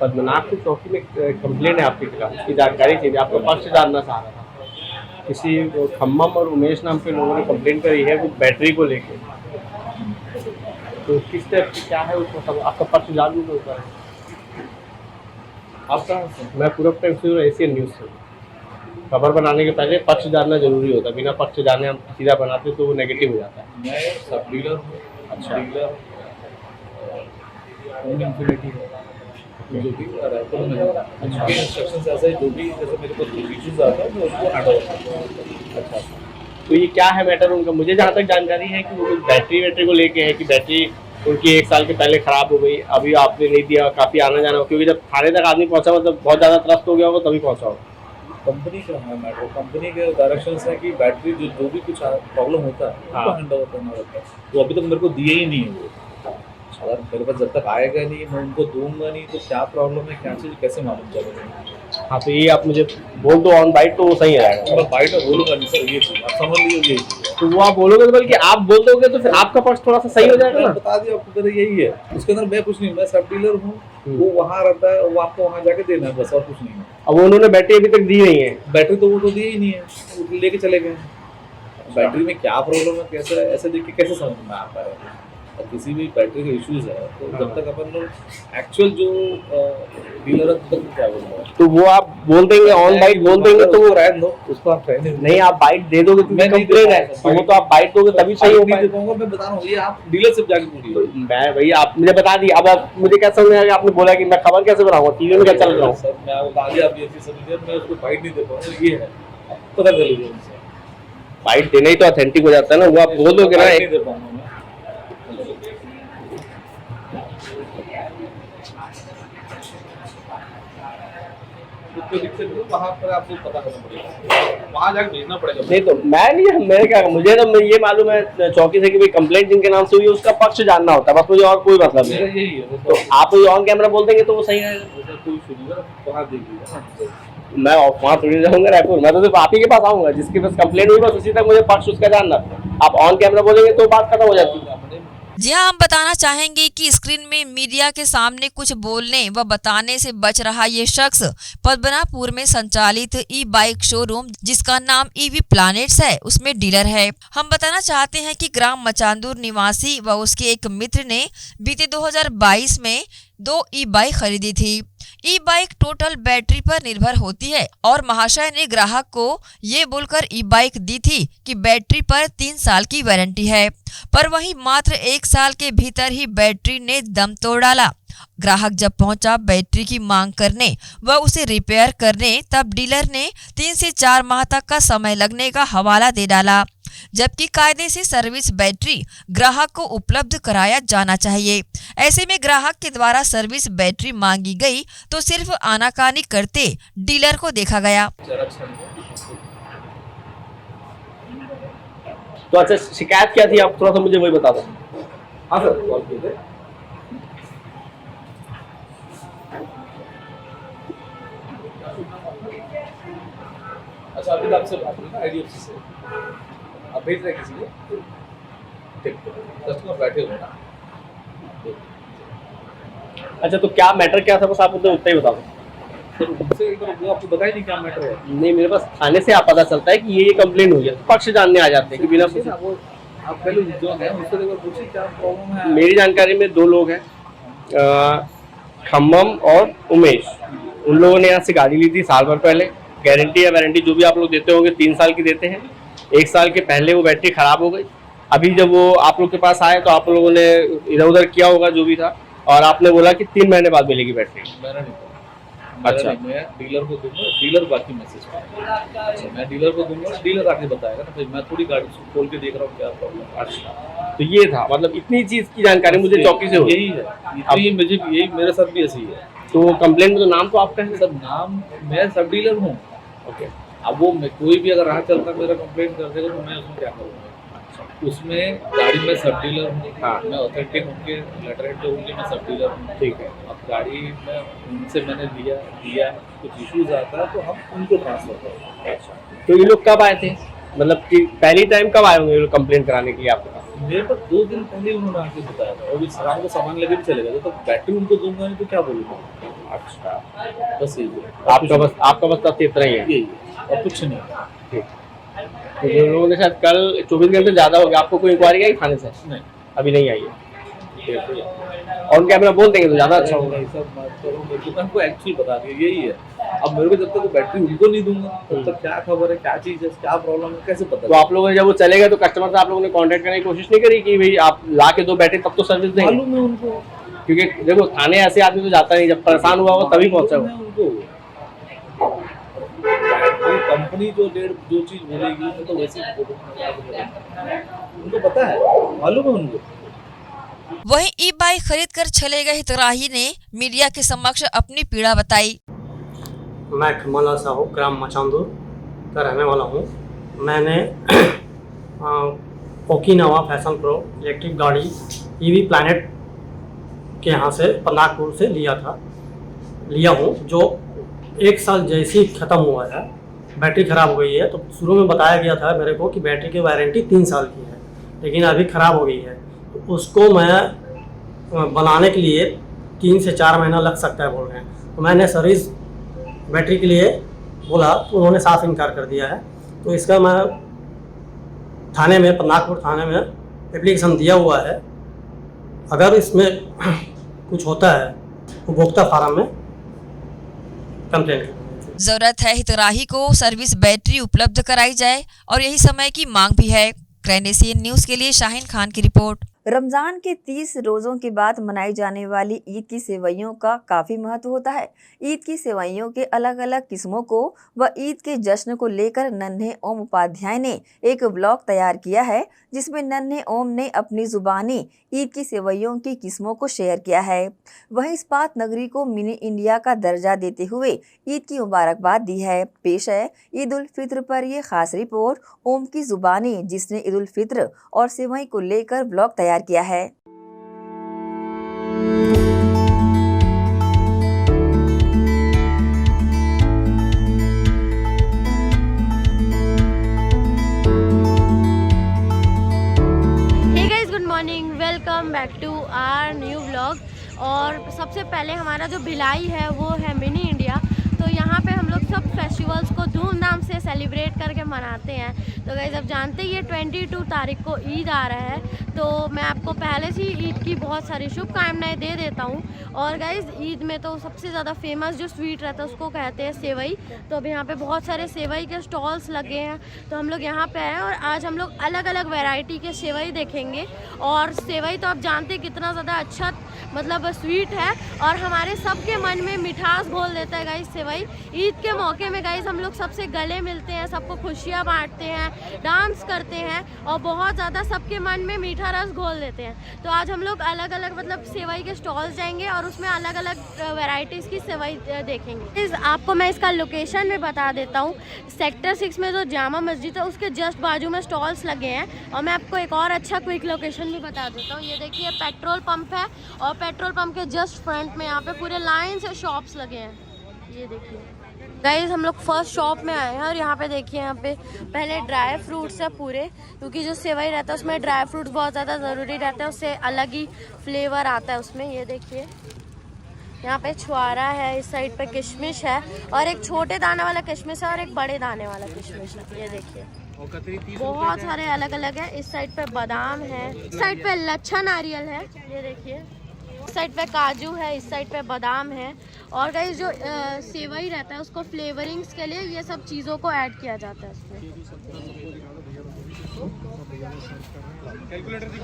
Speaker 14: पद्मनाभ की चौकी में कंप्लेंट है आपके खिलाफ, उसकी जानकारी चाहिए, आपका पक्ष जानना चाह रहा था। किसी खम्मम और उमेश नाम के लोगों ने कंप्लेंट करी है वो बैटरी को लेके, तो किस टाइप की क्या है उसको सब आपका पक्ष जान नहीं होता है। आप कहाँ से? मैं पूरब टाइम्स से, एशियन न्यूज़ से। खबर बनाने के पहले पक्ष जानना जरूरी होता है, बिना पक्ष जाने हम सीधा बनाते तो वो नेगेटिव हो जाता है।
Speaker 5: मैं सब डीलर हूँ।
Speaker 14: अच्छा।
Speaker 5: डीलर इन्फिनिटी है जो भी रायपुर में है। उनके इंस्ट्रक्शंस ऐसे जो भी जैसे मेरे को इश्यूज आता है मैं उसको हैंड ओवर करता हूँ।
Speaker 14: अच्छा, तो ये क्या है मैटर उनका? मुझे जहाँ तक जानकारी है कि वो बैटरी को लेके है कि बैटरी उनकी 1 साल के पहले खराब हो गई, अभी आपने नहीं दिया, काफ़ी आना जाना हो, क्योंकि जब थाने तक आदमी पहुँचा मतलब बहुत ज़्यादा त्रस्त हो गया होगा तभी पहुँचा हो।
Speaker 5: कंपनी का है मैटर, कंपनी के डायरेक्शंस है कि बैटरी जो भी कुछ प्रॉब्लम होता है उसको हैंड ओवर करना रहता है। तो अभी तक मेरे को दिए ही नहीं है वो। अगर मेरे पास जब तक आएगा नहीं मैं उनको दूंगा नहीं तो क्या प्रॉब्लम है क्या चीज़ कैसे मालूम चलेगा।
Speaker 14: हाँ, तो ये आप मुझे बोल दो ऑन बाइट तो वो सही रहेगा।
Speaker 5: मैं बाइट में बोलूँगा नहीं सर, ये चीज़ आप समझ लीजिए ये चीज़।
Speaker 14: तो वो आप बोलोगे तो बल्कि आप बोल दोगे तो फिर आपका पक्ष थोड़ा सा सही हो जाएगा ना।
Speaker 5: बता दिया आपको मेरा यही है, उसके अंदर मैं कुछ नहीं, मैं सब डीलर हूँ, वो वहाँ रहता है, वो आपको वहाँ जाके देना है बस, और कुछ नहीं है।
Speaker 14: अब उन्होंने बैटरी अभी तक दी नहीं है।
Speaker 5: बैटरी तो वो तो दी ही नहीं है, वो लेके चले गए। बैटरी में क्या प्रॉब्लम है कैसे है ऐसे देख के कैसे समझ में आता है। और किसी भी बैटरी के इश्यूज है तो जब तक अपन लोग एक्चुअल जो डीलर है तब तक क्या बोलूँगा।
Speaker 14: तो वो आप बोल देंगे ऑन बाइट बोल देंगे तो वो
Speaker 5: रहने दो, उसको आप रहने दो।
Speaker 14: नहीं, आप बाइट दे दोगे तो कंप्लेन है, तो वो तो आप बाइट दोगे तभी सही हो पाएगा।
Speaker 5: मैं बता रहा हूँ ये आप डीलरशिप जाके पूछिए।
Speaker 14: मैं भैया आप मुझे बता दी, अब आप मुझे क्या समझ में आएगा? आपने बोला कि मैं खबर कैसे बनाऊंगा, टीवी में क्या चल रहा हूँ
Speaker 5: सर, मैं आपको आगे आप ये चीज समझिए, मैं उसको बाइट नहीं दे पाऊंगा, ये है पता कर लीजिए उनसे।
Speaker 14: बाइट देना ही तो ऑथेंटिक हो जाता है ना, वो आप बोल दोगे ना।
Speaker 5: नहीं दे पाऊंगा मैं। कोई दिक्कत नहीं, वहाँ पर आपको पता करना पड़ेगा, वहाँ जाकर भेजना पड़ेगा।
Speaker 14: नहीं तो मैं नहीं, मेरे क्या, मुझे तो ये मालूम है चौकी से कि भाई कंप्लेंट जिनके नाम से हुई है उसका पक्ष जानना होता है, बस मुझे और कोई मतलब नहीं।
Speaker 5: यही है
Speaker 14: तो आप ऑन कैमरा बोल देंगे तो वो सही रहेगा।
Speaker 5: कोई सुनिएगा वहाँ देखिएगा।
Speaker 14: मैं वहाँ थोड़ी जाऊँगा रायपुर, मैं तो सिर्फ आप ही के पास आऊँगा जिसके पास कंप्लेंट हुई, बस उसी तक मुझे पक्ष उसका जानना। आप ऑन कैमरा बोलेंगे तो बात खत्म हो जाती है।
Speaker 7: जी हाँ, हम बताना चाहेंगे कि स्क्रीन में मीडिया के सामने कुछ बोलने व बताने से बच रहा ये शख्स पद्मनाभपुर में संचालित ई बाइक शोरूम जिसका नाम ईवी प्लैनेट्स है उसमें डीलर है। हम बताना चाहते हैं कि ग्राम मचांदूर निवासी व उसके एक मित्र ने बीते 2022 में 2 ई बाइक खरीदी थी। ई बाइक टोटल बैटरी पर निर्भर होती है और महाशय ने ग्राहक को ये बोलकर ई बाइक दी थी कि बैटरी पर 3 साल की वारंटी है, पर वहीं मात्र 1 साल के भीतर ही बैटरी ने दम तोड़ डाला। ग्राहक जब पहुंचा बैटरी की मांग करने व उसे रिपेयर करने, तब डीलर ने 3 से 4 माह तक का समय लगने का हवाला दे डाला, जबकि कायदे से सर्विस बैटरी ग्राहक को उपलब्ध कराया जाना चाहिए। ऐसे में ग्राहक के द्वारा सर्विस बैटरी मांगी गई तो सिर्फ आनाकानी करते डीलर को देखा गया।
Speaker 14: तो अच्छा, शिकायत क्या थी आप थोड़ा सा मुझे वही बता दो।
Speaker 5: हाँ सर, कॉल किए थे। अच्छा, अभी आपसे बात हुई ना IDFC से, आप भेज रहे किसी को? ठीक, कस्टमर बैठे हुए ना।
Speaker 14: अच्छा, तो क्या मैटर क्या था, बस आप मुझे उतना ही बता दो।
Speaker 5: सर उनसे एक बार वो आपको बताया नहीं क्या मैटर है?
Speaker 14: नहीं, मेरे पास थाने से आप पता चलता है कि ये कंप्लेंट हुई है, पक्ष जानने आ जाते हैं कि बिना पूछे।
Speaker 5: वो आप पहले जो है उससे एक बार पूछिए क्या प्रॉब्लम है।
Speaker 14: मेरी जानकारी में 2 लोग हैं, खम्मम और उमेश। उन लोगों ने यहाँ से गाड़ी ली थी साल भर पहले, गारंटी या वारंटी जो भी आप लोग देते होंगे 3 साल की देते हैं। 1 साल के पहले वो बैटरी खराब हो गई। अभी जब वो आप लोग के पास आए तो आप लोगों ने इधर उधर किया होगा जो भी था, और आपने बोला कि 3 महीने बाद मिलेगी बैटरी।
Speaker 5: अच्छा, मैं डीलर को दूंगा, डीलर बाकी मैसेज करेगा। अच्छा, मैं डीलर को दूंगा, डीलर आके बताएगा ना, भाई मैं थोड़ी गाड़ी खोल के देख रहा हूँ क्या प्रॉब्लम।
Speaker 14: अच्छा, तो ये था, मतलब इतनी चीज की जानकारी मुझे चौकी से हुई।
Speaker 5: यही है, यही मेरे साथ भी ऐसी है।
Speaker 14: तो कंप्लेंट में तो नाम तो आपका है?
Speaker 5: सब नाम, मैं सब डीलर हूँ।
Speaker 14: ओके,
Speaker 5: अब वो कोई भी अगर राह चलता मेरा कंप्लेंट कर देगा तो मैं उसमें क्या करूँगा? उसमें गाड़ी में सब डीलर हूँ, मैं ऑथेंटिक उनके लेटर हेड पे हूँ कि मैं सब डीलर हूँ, ठीक है। अब गाड़ी में उनसे मैंने दिया कुछ इश्यूज आता है तो हम उनको ट्रांसफर करते हैं।
Speaker 14: तो ये लोग कब आए थे, मतलब कि पहली टाइम कब आए होंगे ये लोग कंप्लेंट कराने के लिए आपके पास?
Speaker 5: मेरे पास 2 दिन पहले उन्होंने आके बताया था और शाम को सामान लेके भी चले गए तो बैटरी उनको दूंगा नहीं तो क्या बोलूँगा?
Speaker 14: अच्छा,
Speaker 5: बस यही
Speaker 14: आपका बस तब इतना ही है,
Speaker 5: यही और कुछ नहीं।
Speaker 14: ठीक। तो जो लोगों ने शायद कल 24 घंटे ज़्यादा हो गया, आपको कोई इंक्वायरी आई थाने से?
Speaker 5: नहीं,
Speaker 14: अभी नहीं आई है। ऑन कैमरा बोल देंगे तो ज़्यादा अच्छा होगा।
Speaker 5: सब बात करो, मैं आपको एक्चुअली बता दिया यही है। अब मेरे को जब तक बैटरी उनको नहीं दूंगा तब तक क्या खबर है, क्या चीज़ है, क्या प्रॉब्लम है, कैसे पता?
Speaker 14: तो आप लोगों ने जब वो चले गए तो कस्टमर से आप लोगों ने कांटेक्ट करने की कोशिश नहीं करी कि भाई आप ला के दो बैटरी तब तो सर्विस देंगे?
Speaker 5: मालूम है उनको,
Speaker 14: क्योंकि देखो थाने ऐसे आदमी तो जाता नहीं, जब परेशान हुआ वो तभी पहुंचा वो।
Speaker 5: उनको कंपनी जो चीज़ बोलेगी मैं तो वैसे ही उनको पता है, मालूम है उनको।
Speaker 7: वहीं ई बाइक खरीद कर चले गए हितग्राही ने मीडिया के समक्ष अपनी पीड़ा बताई।
Speaker 15: मैं खम्मालाल साहू ग्राम मचांदूर का रहने वाला हूँ। मैंने ओकिनावा फैशन प्रो इलेक्ट्रिक गाड़ी ईवी प्लैनेट के यहाँ से पनागपुर से लिया हूँ, जो 1 साल जैसे ही ख़त्म हुआ है। बैटरी ख़राब हो गई है, तो शुरू में बताया गया था मेरे को कि बैटरी की वारंटी 3 साल की है, लेकिन अभी ख़राब हो गई है। तो उसको मैं बनाने के लिए 3 से 4 महीना लग सकता है बोल रहे हैं। तो मैंने सर्विस बैटरी के लिए बोला तो उन्होंने साफ इनकार कर दिया है। तो इसका मैं थाने में, पनागपुर थाने में एप्लीकेशन दिया हुआ है। अगर इसमें कुछ होता है उपभोक्ता फार्म में कंप्लेंट।
Speaker 7: जरूरत है हितग्राही को सर्विस बैटरी उपलब्ध कराई जाए और यही समय की मांग भी है। क्राइम एशियन न्यूज के लिए शाहीन खान की रिपोर्ट।
Speaker 1: रमजान के 30 रोज़ों के बाद मनाई जाने वाली ईद की सेवइयों का काफ़ी महत्व होता है। ईद की सेवइयों के अलग अलग किस्मों को व ईद के जश्न को लेकर नन्हे ओम उपाध्याय ने एक ब्लॉग तैयार किया है, जिसमें नन्हे ओम ने अपनी जुबानी ईद की सेवइयों की किस्मों को शेयर किया है। वहीं इस्पात नगरी को मिनी इंडिया का दर्जा देते हुए ईद की मुबारकबाद दी है। पेश है ईद उल फित्र पर ये खास रिपोर्ट ओम की जुबानी, जिसने ईद उल फित्र और सेवई को लेकर ब्लॉग तैयार किया है।
Speaker 16: Hey guys, good morning, welcome back to our new vlog. और सबसे पहले हमारा जो भिलाई है वो है मिनी इंडिया। तो यहाँ पे हम लोग सब फेस्टिवल्स को धूमधाम से सेलिब्रेट करके मनाते हैं। तो गाइस, अब जानते ही 22 तारीख को ईद आ रहा है, तो मैं आपको पहले से ही ईद की बहुत सारी शुभकामनाएं दे देता हूँ। और गाइस, ईद में तो सबसे ज़्यादा फेमस जो स्वीट रहता है उसको कहते हैं सेवई। तो अब यहाँ पे बहुत सारे सेवई के स्टॉल्स लगे हैं, तो हम लोग यहाँ पे आए और आज हम लोग अलग अलग वैरायटी के सेवई देखेंगे। और सेवई तो आप जानते हैं कितना ज़्यादा अच्छा मतलब स्वीट है और हमारे सबके मन में मिठास घोल देता है गाइस सेवई। ईद के मौके में गाइस हम लोग सबसे गले मिलते हैं, सबको खुशियाँ बांटते हैं, डांस करते हैं और बहुत ज़्यादा सबके मन में मीठा रस घोल देते हैं। तो आज हम लोग अलग अलग मतलब सेवई के स्टॉल्स जाएंगे और उसमें अलग अलग वैरायटीज़ की सेवई देखेंगे। आपको मैं इसका लोकेशन में बता देता हूँ। सेक्टर 6 में जो जामा मस्जिद है उसके जस्ट बाजू में स्टॉल्स लगे हैं। और मैं आपको एक और अच्छा क्विक लोकेशन भी बता देता हूँ। ये देखिए पेट्रोल पंप है और पेट्रोल पंप के जस्ट फ्रंट में यहाँ पे पूरे लाइन से शॉप्स लगे हैं। ये देखिए गाइस, हम लोग फर्स्ट शॉप में आए हैं और यहाँ पे देखिए, यहाँ पे पहले ड्राई फ्रूट्स है पूरे, क्योंकि जो सेवई रहता है उसमें ड्राई फ्रूट्स बहुत ज़्यादा ज़रूरी रहता है, उससे अलग ही फ्लेवर आता है उसमें। ये देखिए यहाँ पे छुआरा है, इस साइड पे किशमिश है और एक छोटे दाने वाला किशमिश है और एक बड़े दाने वाला किशमिश है। ये देखिए बहुत सारे अलग अलग है। इस साइड पे बादाम है, इस साइड पे लच्छा नारियल है, ये देखिए इस साइड पे काजू है, इस साइड पे बादाम है। और गाइस, जो सेवई रहता है उसको फ्लेवरिंग्स के लिए ये सब चीज़ों को ऐड किया जाता है उसमें।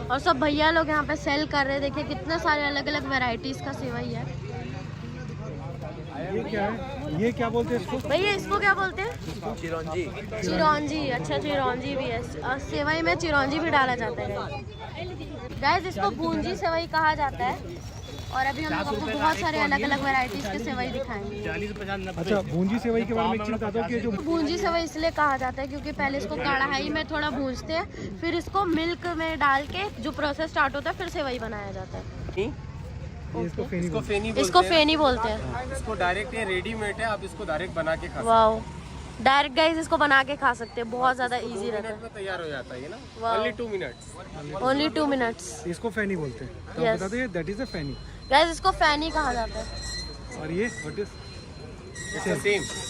Speaker 16: और सब भैया लोग यहाँ पे सेल कर रहे हैं। देखिए कितने सारे अलग अलग वैरायटीज़ का सेवई है।
Speaker 4: ये क्या है? ये क्या बोलते हैं इसको?
Speaker 16: भैया इसको क्या बोलते हैं? चिरौंजी। चिरौंजी, अच्छा चिरौंजी भी है। और सेवई में चिरौंजी भी डाला जाता है गाइस। इसको बूंदी सेवई कहा जाता है। और अभी हम लोग आपको बहुत सारे अलग अलग वैरायटीज के सेवई दिखाएंगे।
Speaker 4: 40-50। अच्छा, भूंजी सेवई के बारे में एक चीज़ बता दो कि जो
Speaker 16: भूंजी सेवई इसलिए कहा जाता है क्योंकि पहले इसको कढ़ाई में थोड़ा भूंजते हैं, फिर इसको मिल्क में डाल के जो प्रोसेस स्टार्ट होता है फिर सेवई बनाया जाता है।
Speaker 4: इसको फेनी
Speaker 16: बोलते हैं।
Speaker 14: इसको डायरेक्ट ये रेडीमेड है, आप इसको डायरेक्ट बना के खा
Speaker 16: वाओ, डायरेक्ट गाइस इसको बना के खा सकते हैं, बहुत ज्यादा इजी रहता है।
Speaker 14: तैयार हो जाता है ये ना,
Speaker 16: ओनली 2 मिनट्स।
Speaker 4: इसको फेनी बोलते हैं, तो
Speaker 16: Yes.
Speaker 4: बता दो ये that is a feni.
Speaker 16: Guys इसको फैनी कहा जाता है।
Speaker 4: और ये व्हाट इज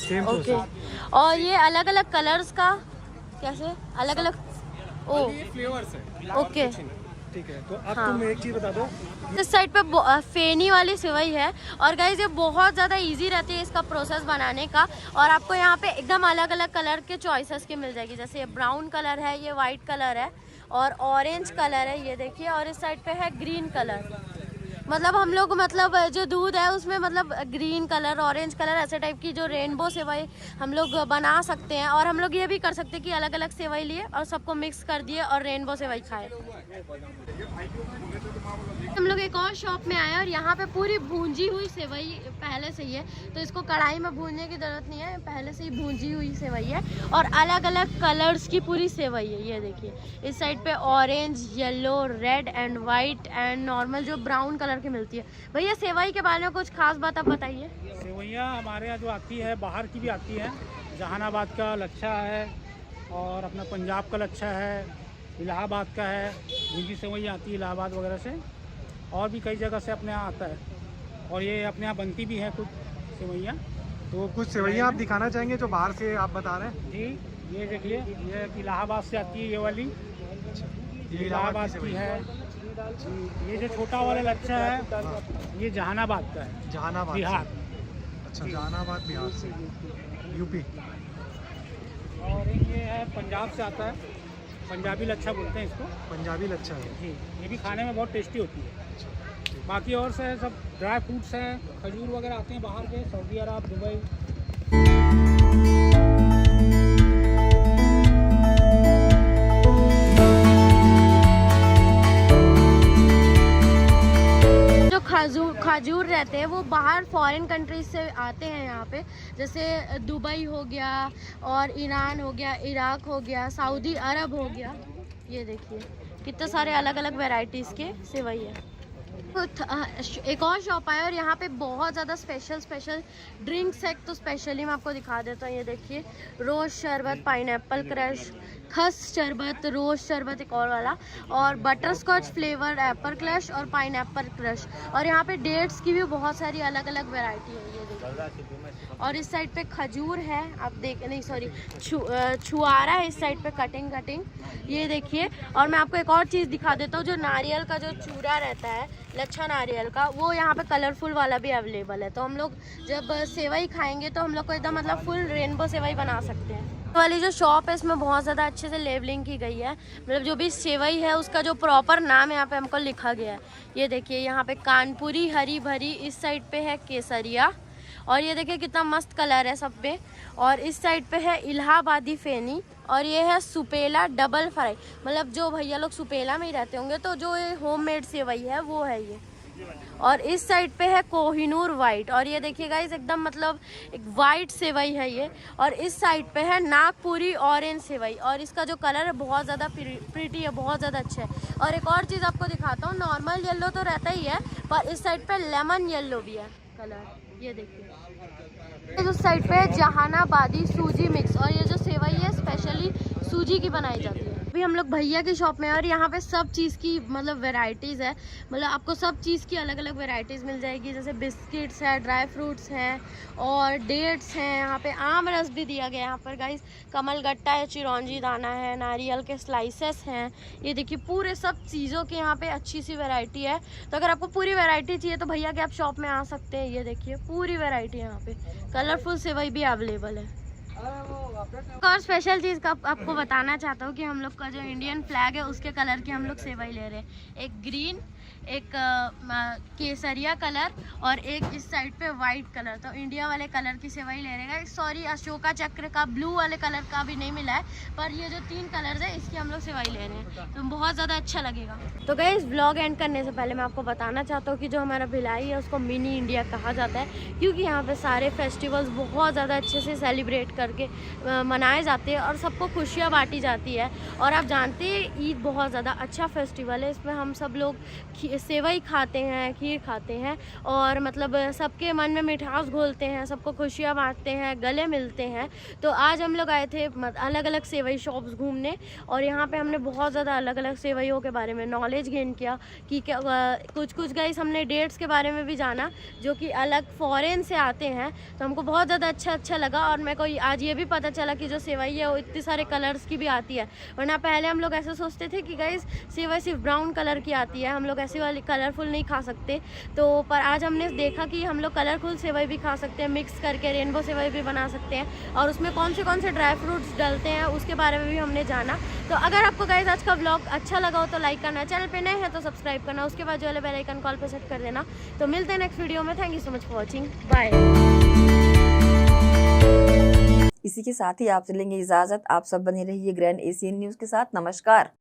Speaker 4: सेम
Speaker 16: ओके, और ये अलग अलग कलर्स का कैसे अलग अलग
Speaker 14: फ्लेवर्स है।
Speaker 16: ओके
Speaker 4: ठीक है, तो अब
Speaker 16: हाँ।
Speaker 4: तुम एक चीज़ बता दो।
Speaker 16: इस साइड पे फेनी वाली सेवई है और गाइस ये बहुत ज़्यादा इजी रहती है इसका प्रोसेस बनाने का, और आपको यहाँ पे एकदम अलग अलग कलर के चॉइसेस की मिल जाएगी। जैसे ये ब्राउन कलर है, ये वाइट कलर है और ऑरेंज कलर है, ये देखिए, और इस साइड पे है ग्रीन कलर। मतलब हम लोग मतलब जो दूध है उसमें मतलब ग्रीन कलर, ऑरेंज कलर, ऐसे टाइप की जो रेनबो सेवई हम लोग बना सकते हैं। और हम लोग ये भी कर सकते हैं कि अलग अलग सेवई लिए और सबको मिक्स कर दिए और रेनबो सेवई खाए। हम लोग एक और शॉप में आए और यहाँ पे पूरी भूंजी हुई सेवई पहले से ही है, तो इसको कढ़ाई में भूनने की जरूरत नहीं है, पहले से ही भूंजी हुई सेवई है और अलग अलग कलर्स की पूरी सेवई है। ये देखिए, इस साइड पे orange, yellow, red and white and normal जो ब्राउन कलर की मिलती है। भैया सेवई के बारे में कुछ खास बात आप बताइए।
Speaker 17: सेवैयाँ हमारे यहाँ जो आती है बाहर की भी आती है, जहानाबाद का लच्छा है और अपना पंजाब का लच्छा है, इलाहाबाद का है, भूंजी सेवैयाँ आती है इलाहाबाद वगैरह से, और भी कई जगह से अपने यहाँ आता है, और ये अपने यहाँ बनती भी है कुछ सेवैयाँ।
Speaker 4: तो कुछ सेवैयाँ आप दिखाना चाहेंगे जो बाहर से आप बता रहे हैं?
Speaker 17: जी, ये देखिए, ये इलाहाबाद से आती है, ये वाली ये इलाहाबाद की है। ये जो छोटा वाला लच्छा है ये जहानाबाद का है,
Speaker 4: जहानाबाद
Speaker 17: बिहार।
Speaker 4: अच्छा, जहानाबाद बिहार से, यूपी।
Speaker 17: और ये है पंजाब से आता है, पंजाबी लच्छा बोलते हैं इसको,
Speaker 4: पंजाबी लच्छा है
Speaker 17: जी। ये भी खाने में बहुत टेस्टी होती है। बाकी और से सब ड्राई फ्रूट्स हैं, खजूर वगैरह आते हैं बाहर के, सऊदी अरब, दुबई।
Speaker 16: खजूर रहते हैं वो बाहर फॉरेन कंट्रीज से आते हैं यहाँ पे, जैसे दुबई हो गया और ईरान हो गया, इराक हो गया, सऊदी अरब हो गया। ये देखिए कितने सारे अलग अलग वैरायटीज़ के सेवई है। एक और शॉप है और यहाँ पे बहुत ज़्यादा स्पेशल ड्रिंक्स है, तो स्पेशली मैं आपको दिखा देता हूँ। ये देखिए, रोज़ शरबत, पाइनएप्पल क्रश, खस शरबत, रोज़ शरबत एक और वाला, और butterscotch flavour apple crush और पाइनएप्पल क्रश। और यहाँ पे डेट्स की भी बहुत सारी अलग अलग वैरायटी है। ये देखिए, और इस साइड पे खजूर है, आप देख नहीं सॉरी छुआरा है इस साइड पे, कटिंग। ये देखिए, और मैं आपको एक और चीज़ दिखा देता हूँ, जो नारियल का जो चूरा रहता है, लच्छा नारियल का, वो यहाँ पे कलरफुल वाला भी अवेलेबल है। तो हम लोग जब सेवई खाएंगे तो हम लोग को एकदम मतलब फुल रेनबो सेवई बना सकते हैं। वाली जो शॉप है इसमें बहुत ज़्यादा अच्छे से लेबलिंग की गई है, मतलब जो भी सेवई है उसका जो प्रॉपर नाम यहाँ पे हमको लिखा गया है। ये देखिए, यहाँ पे कानपुरी, हरी भरी, इस साइड पे है केसरिया, और ये देखिए कितना मस्त कलर है सब पे, और इस साइड पे है इलाहाबादी फेनी, और ये है सुपेला डबल फ्राई, मतलब जो भैया लोग सुपेला में ही रहते होंगे तो जो ये होममेड सेवई है वो है ये। और इस साइड पे है कोहिनूर वाइट, और ये देखिए गाइस एकदम मतलब एक वाइट सेवई है ये। और इस साइड पे है नागपुरी ऑरेंज सेवई, और इसका जो कलर है बहुत ज़्यादा प्रीटी है, बहुत ज़्यादा अच्छा है। और एक और चीज़ आपको दिखाता हूँ, नॉर्मल येलो तो रहता ही है, पर इस साइड पे लेमन येलो भी है कलर। ये देखिए, इस साइड पे जहानाबादी सूजी मिक्स, और ये जो सेवई है स्पेशली सूजी की बनाई जाती है। अभी हम लोग भैया की शॉप में हैं और यहाँ पे सब चीज़ की मतलब वैरायटीज़ है, मतलब आपको सब चीज़ की अलग अलग वैरायटीज़ मिल जाएगी। जैसे बिस्किट्स है, ड्राई फ्रूट्स हैं और डेट्स हैं, यहाँ पे आम रस भी दिया गया है यहाँ पर गाइस, कमल गट्टा है, चिरौंजी दाना है, नारियल के स्लाइसेस हैं। ये देखिए पूरे सब चीज़ों की यहाँ पे अच्छी सी वैरायटी है। तो अगर आपको पूरी वैरायटी चाहिए तो भैया के आप शॉप में आ सकते हैं। ये देखिए पूरी वैरायटी है यहाँ पे, कलरफुल सेवई भी अवेलेबल है। और स्पेशल चीज़ का आपको बताना चाहता हूँ कि हम लोग का जो इंडियन फ्लैग है उसके कलर की हम लोग सेवई ले रहे हैं, एक ग्रीन, एक केसरिया कलर और एक इस साइड पे वाइट कलर। तो इंडिया वाले कलर की सेवई ले रहेगा। सॉरी, अशोका चक्र का ब्लू वाले कलर का भी नहीं मिला है, पर ये जो 3 कलर्स है इसकी हम लोग सेवई ले रहे हैं, तो बहुत ज़्यादा अच्छा लगेगा। तो गाइस, व्लॉग एंड करने से पहले मैं आपको बताना चाहता हूँ कि जो हमारा भिलाई है उसको मिनी इंडिया कहा जाता है, क्योंकि यहाँ पे सारे फेस्टिवल्स बहुत ज़्यादा अच्छे से सेलिब्रेट करके मनाए जाते हैं और सबको खुशियाँ बांटी जाती है। और आप जानते हैं ईद बहुत ज़्यादा अच्छा फेस्टिवल है, इसमें हम सब लोग सेवई खाते हैं, खीर खाते हैं और मतलब सबके मन में मिठास घोलते हैं, सबको खुशियाँ बांटते हैं, गले मिलते हैं। तो आज हम लोग आए थे अलग अलग सेवई शॉप्स घूमने और यहाँ पे हमने बहुत ज़्यादा अलग अलग सेवइयों के बारे में नॉलेज गेन किया कि क्या कुछ गाइस हमने डेट्स के बारे में भी जाना जो कि अलग फॉरेन से आते हैं, तो हमको बहुत ज़्यादा अच्छा लगा। और मेरे को आज ये भी पता चला कि जो सेवई है वो इतने सारे कलर्स की भी आती है, वरना पहले हम लोग ऐसे सोचते थे कि गाइस सेवई सिर्फ ब्राउन कलर की आती है, हम लोग ऐसी वाली कलरफुल नहीं खा सकते। तो पर आज हमने देखा कि हम लोग कलरफुल सेवई भी खा सकते हैं, मिक्स करके रेनबो सेवई भी बना सकते हैं और उसमें कौन से ड्राई फ्रूट्स डलते हैं उसके बारे में भी हमने जाना। तो अगर आपको गाइस आज का व्लॉग अच्छा लगा हो तो लाइक करना, चैनल पे नए हैं तो सब्सक्राइब करना, उसके बाद जो वाले बेल आइकन कॉल पे सेट कर देना। तो मिलते हैं नेक्स्ट वीडियो में। Thank you so much for watching, bye.
Speaker 1: इसी के साथ ही आपसे लेंगे इजाजत। आप सब बने रहिए ग्रैंड एशियन न्यूज के साथ। नमस्कार।